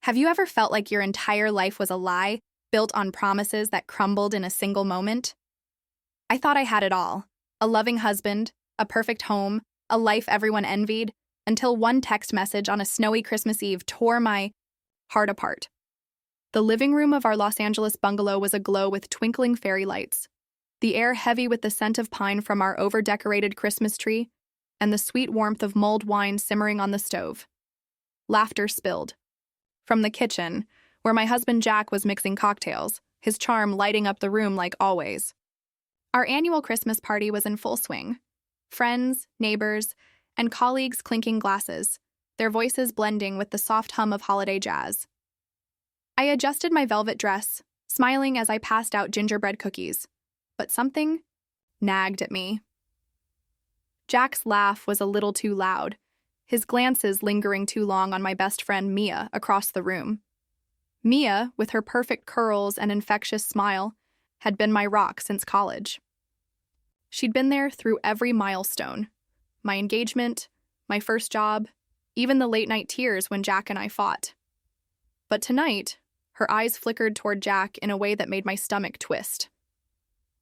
Have you ever felt like your entire life was a lie, built on promises that crumbled in a single moment? I thought I had it all: a loving husband, a perfect home, a life everyone envied, until one text message on a snowy Christmas Eve tore my heart apart. The living room of our Los Angeles bungalow was aglow with twinkling fairy lights, the air heavy with the scent of pine from our over-decorated Christmas tree, and the sweet warmth of mulled wine simmering on the stove. Laughter spilled from the kitchen, where my husband Jack was mixing cocktails, his charm lighting up the room like always. Our annual Christmas party was in full swing. Friends, neighbors, and colleagues clinking glasses, their voices blending with the soft hum of holiday jazz. I adjusted my velvet dress, smiling as I passed out gingerbread cookies, but something nagged at me. Jack's laugh was a little too loud, his glances lingering too long on my best friend Mia across the room. Mia, with her perfect curls and infectious smile, had been my rock since college. She'd been there through every milestone: my engagement, my first job, even the late-night tears when Jack and I fought. But tonight, her eyes flickered toward Jack in a way that made my stomach twist.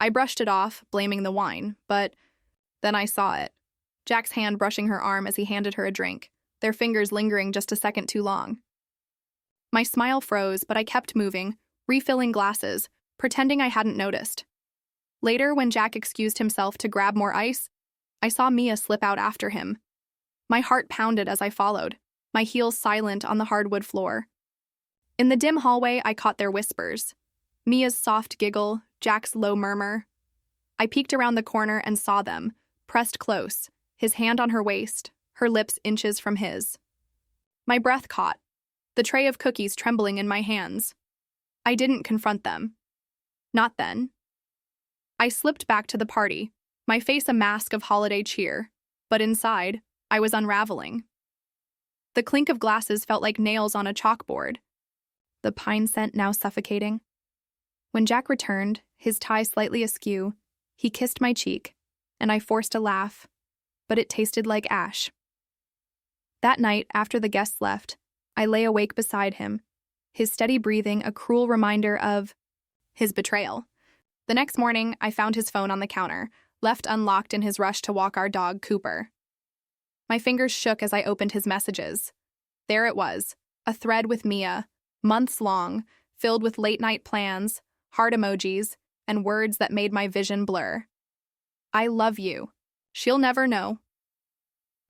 I brushed it off, blaming the wine, but then I saw it: Jack's hand brushing her arm as he handed her a drink, their fingers lingering just a second too long. My smile froze, but I kept moving, refilling glasses, pretending I hadn't noticed. Later, when Jack excused himself to grab more ice, I saw Mia slip out after him. My heart pounded as I followed, my heels silent on the hardwood floor. In the dim hallway, I caught their whispers: Mia's soft giggle, Jack's low murmur. I peeked around the corner and saw them, pressed close, his hand on her waist, her lips inches from his. My breath caught, the tray of cookies trembling in my hands. I didn't confront them. Not then. I slipped back to the party, my face a mask of holiday cheer, but inside, I was unraveling. The clink of glasses felt like nails on a chalkboard, the pine scent now suffocating. When Jack returned, his tie slightly askew, he kissed my cheek, and I forced a laugh, but it tasted like ash. That night, after the guests left, I lay awake beside him, his steady breathing a cruel reminder of his betrayal. The next morning, I found his phone on the counter, left unlocked in his rush to walk our dog, Cooper. My fingers shook as I opened his messages. There it was, a thread with Mia, months long, filled with late-night plans, heart emojis, and words that made my vision blur. I love you. She'll never know.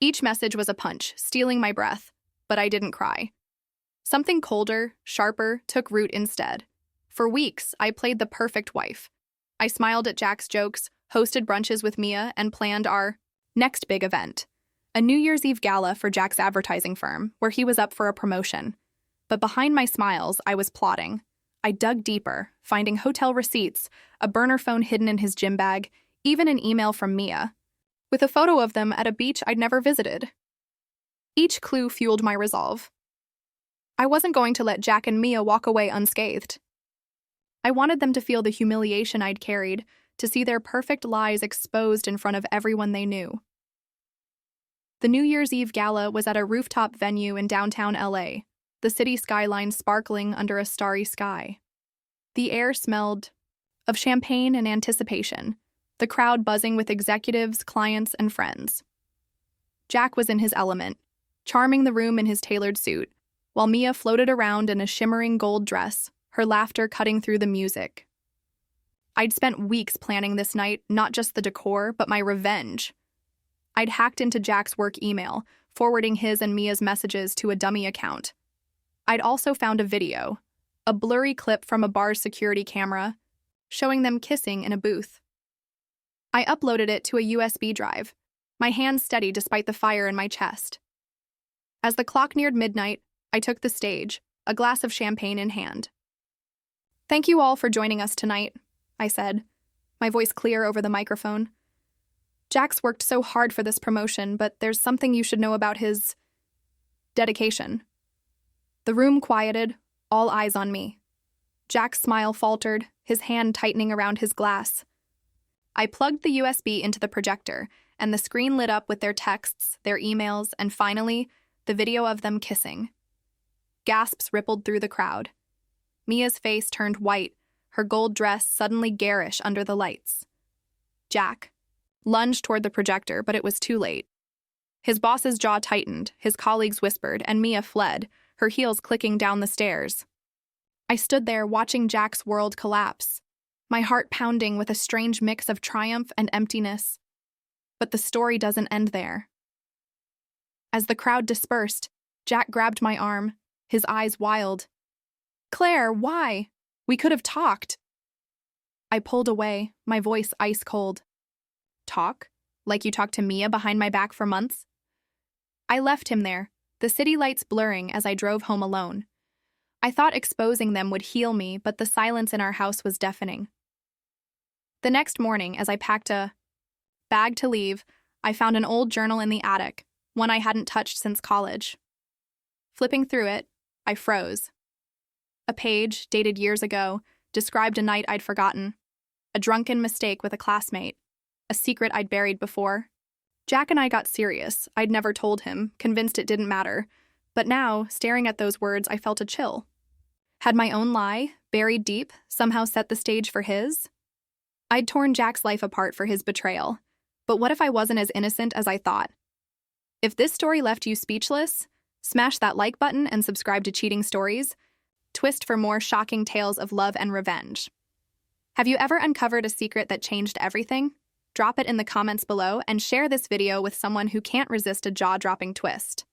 Each message was a punch, stealing my breath, but I didn't cry. Something colder, sharper, took root instead. For weeks, I played the perfect wife. I smiled at Jack's jokes, hosted brunches with Mia, and planned our next big event: a New Year's Eve gala for Jack's advertising firm, where he was up for a promotion. But behind my smiles, I was plotting. I dug deeper, finding hotel receipts, a burner phone hidden in his gym bag, even an email from Mia, with a photo of them at a beach I'd never visited. Each clue fueled my resolve. I wasn't going to let Jack and Mia walk away unscathed. I wanted them to feel the humiliation I'd carried, to see their perfect lies exposed in front of everyone they knew. The New Year's Eve gala was at a rooftop venue in downtown LA, the city skyline sparkling under a starry sky. The air smelled of champagne and anticipation, the crowd buzzing with executives, clients, and friends. Jack was in his element, charming the room in his tailored suit, while Mia floated around in a shimmering gold dress, her laughter cutting through the music. I'd spent weeks planning this night, not just the decor, but my revenge. I'd hacked into Jack's work email, forwarding his and Mia's messages to a dummy account. I'd also found a video, a blurry clip from a bar's security camera, showing them kissing in a booth. I uploaded it to a USB drive, my hands steady despite the fire in my chest. As the clock neared midnight, I took the stage, a glass of champagne in hand. "Thank you all for joining us tonight," I said, my voice clear over the microphone. "Jack's worked so hard for this promotion, but there's something you should know about his dedication." The room quieted, all eyes on me. Jack's smile faltered, his hand tightening around his glass. I plugged the USB into the projector, and the screen lit up with their texts, their emails, and finally, the video of them kissing. Gasps rippled through the crowd. Mia's face turned white, her gold dress suddenly garish under the lights. Jack lunged toward the projector, but it was too late. His boss's jaw tightened, his colleagues whispered, and Mia fled, her heels clicking down the stairs. I stood there watching Jack's world collapse, my heart pounding with a strange mix of triumph and emptiness. But the story doesn't end there. As the crowd dispersed, Jack grabbed my arm, his eyes wild. "Claire, why? We could have talked." I pulled away, my voice ice cold. "Talk? Like you talked to Mia behind my back for months?" I left him there, the city lights blurring as I drove home alone. I thought exposing them would heal me, but the silence in our house was deafening. The next morning, as I packed a bag to leave, I found an old journal in the attic, one I hadn't touched since college. Flipping through it, I froze. A page, dated years ago, described a night I'd forgotten, a drunken mistake with a classmate, a secret I'd buried before. Jack and I got serious. I'd never told him, convinced it didn't matter. But now, staring at those words, I felt a chill. Had my own lie, buried deep, somehow set the stage for his? I'd torn Jack's life apart for his betrayal. But what if I wasn't as innocent as I thought? If this story left you speechless, smash that like button and subscribe to Cheating Stories. Twist for more shocking tales of love and revenge. Have you ever uncovered a secret that changed everything? Drop it in the comments below and share this video with someone who can't resist a jaw-dropping twist.